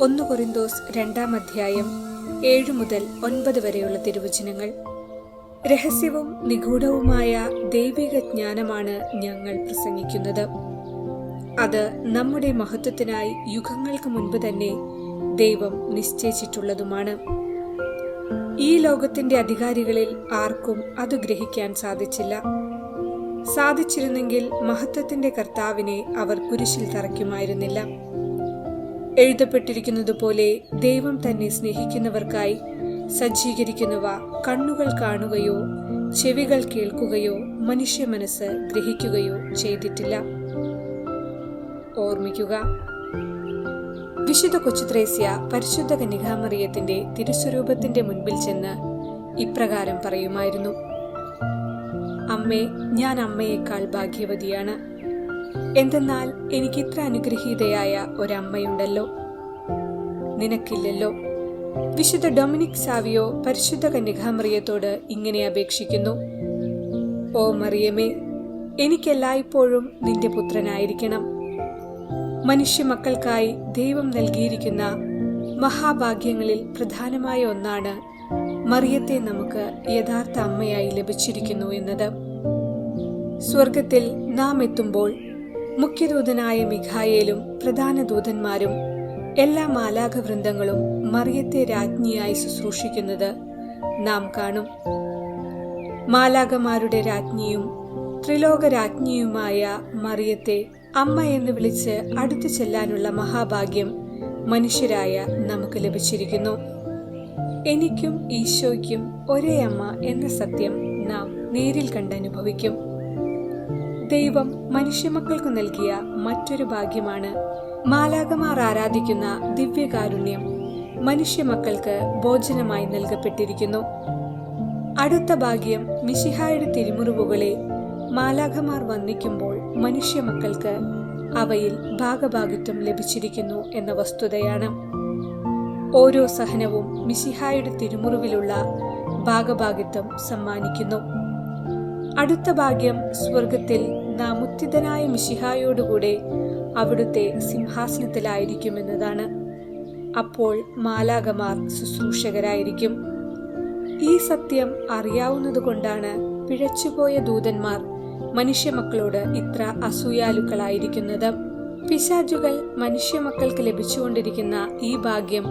1 കൊരിന്തോസ് 2-ാം അധ്യായം 7 മുതൽ 9 വരെയുള്ള തിരുവചനങ്ങൾ. രഹസ്യവും നിഗൂഢവുമായ ദൈവിക ജ്ഞാനമാണ് ഞങ്ങൾ പ്രസംഗിക്കുന്നത്. അത് നമ്മുടെ മഹത്വത്തിനായി യുഗങ്ങൾക്ക് മുൻപ് തന്നെ ദൈവം നിശ്ചയിച്ചിട്ടുള്ളതുമാണ്. ഈ ലോകത്തിന്റെ അധികാരികളിൽ ആർക്കും അത് ഗ്രഹിക്കാൻ സാധിച്ചില്ല. സാധിച്ചിരുന്നെങ്കിൽ മഹത്വത്തിന്റെ കർത്താവിനെ അവർ കുരിശിൽ തറയ്ക്കുമായിരുന്നില്ല. എഴുതപ്പെട്ടിരിക്കുന്നതുപോലെ ദൈവം തന്നെ സ്നേഹിക്കുന്നവർക്കായി സജ്ജീകരിക്കുന്നവ കണ്ണുകൾ കാണുകയോ ചെവികൾ കേൾക്കുകയോ മനുഷ്യ മനസ്സ് ഗ്രഹിക്കുകയോ ചെയ്തിട്ടില്ല. ഓർമ്മിക്കുക, വിശുദ്ധ കൊച്ചുത്രേസ്യ പരിശുദ്ധ കന്യകാമറിയത്തിന്റെ തിരുസ്വരൂപത്തിന്റെ മുൻപിൽ ചെന്ന് ഇപ്രകാരം പറയുമായിരുന്നു: അമ്മേ, ഞാൻ അമ്മയേക്കാൾ ഭാഗ്യവതിയാണ്. എന്തെന്നാൽ എനിക്ക് ഇത്ര അനുഗ്രഹീതയായ ഒരമ്മയുണ്ടല്ലോ, നിനക്കില്ലല്ലോ. വിശുദ്ധ ഡൊമിനിക് സാവിയോ പരിശുദ്ധ കന്യകാമറിയത്തോട് ഇങ്ങനെ അപേക്ഷിക്കുന്നു: ഓ മറിയമേ, എനിക്കെല്ലായ്പ്പോഴും നിന്റെ പുത്രനായിരിക്കണം. മനുഷ്യ മക്കൾക്കായി ദൈവം നൽകിയിരിക്കുന്ന മഹാഭാഗ്യങ്ങളിൽ പ്രധാനമായ ഒന്നാണ് മറിയത്തെ നമുക്ക് യഥാർത്ഥ അമ്മയായി ലഭിച്ചിരിക്കുന്നു എന്നത്. സ്വർഗത്തിൽ നാം എത്തുമ്പോൾ മുഖ്യദൂതനായ മിഖായേലും പ്രധാന ദൂതന്മാരും എല്ലാ മാലാഖവൃന്ദങ്ങളും മറിയത്തെ രാജ്ഞിയായി ശുശ്രൂഷിക്കുന്നത് നാം കാണും. മാലാഖമാരുടെ രാജ്ഞിയും ത്രിലോകരാജ്ഞിയുമായ മറിയത്തെ അമ്മ എന്ന് വിളിച്ച് അടുത്തു ചെല്ലാനുള്ള മഹാഭാഗ്യം മനുഷ്യരായ നമുക്ക് ലഭിച്ചിരിക്കുന്നു. എനിക്കും ഈശോയ്ക്കും ഒരേ അമ്മ എന്ന സത്യം നാം നേരിൽ കണ്ടനുഭവിക്കും. ദൈവം മനുഷ്യമക്കൾക്ക് നൽകിയ മറ്റൊരു ഭാഗ്യമാണ് മാലാഖമാർ ആരാധിക്കുന്ന ദിവ്യകാരുണ്യം മനുഷ്യമക്കൾക്ക് ഭോജനമായി നൽകപ്പെട്ടിരിക്കുന്നു. അടുത്ത ഭാഗ്യം മിശിഹായുടെ തിരുമുറിവുകളെ മാലാഖമാർ വന്ദിക്കുമ്പോൾ മനുഷ്യമക്കൾക്ക് അവയിൽ ഭാഗഭാഗിത്വം ലഭിച്ചിരിക്കുന്നു എന്ന വസ്തുതയാണ്. ഓരോ സഹനവും മിശിഹായുടെ തിരുമുറിവിലുള്ള ഭാഗഭാഗിത്വം സമ്മാനിക്കുന്നു. അടുത്ത ഭാഗ്യം സ്വർഗത്തിൽ നാം ഉത്തിതനായ മിശിഹായോടുകൂടെ അവിടുത്തെ സിംഹാസനത്തിലായിരിക്കുമെന്നതാണ്. അപ്പോൾ മാലാഖമാർ ശുശ്രൂഷകരായിരിക്കും. ഈ സത്യം അറിയാവുന്നതുകൊണ്ടാണ് പിഴച്ചുപോയ ദൂതന്മാർ മനുഷ്യമക്കളോട് ഇത്ര അസൂയാലുക്കളായിരിക്കുന്നത്. പിശാചുകൾ മനുഷ്യമക്കൾക്ക് ലഭിച്ചുകൊണ്ടിരിക്കുന്ന ഈ ഭാഗ്യം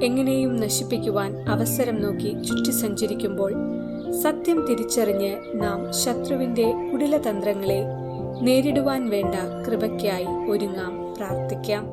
എങ്ങനെയും നശിപ്പിക്കുവാൻ അവസരം നോക്കി ചുറ്റി സഞ്ചരിക്കുമ്പോൾ സത്യം തിരിച്ചറിഞ്ഞ് നാം ശത്രുവിന്റെ കുടിലതന്ത്രങ്ങളെ നേരിടുവാൻ വേണ്ട കൃപയ്ക്കായി ഒരുങ്ങാം. പ്രാർത്ഥിക്കാം.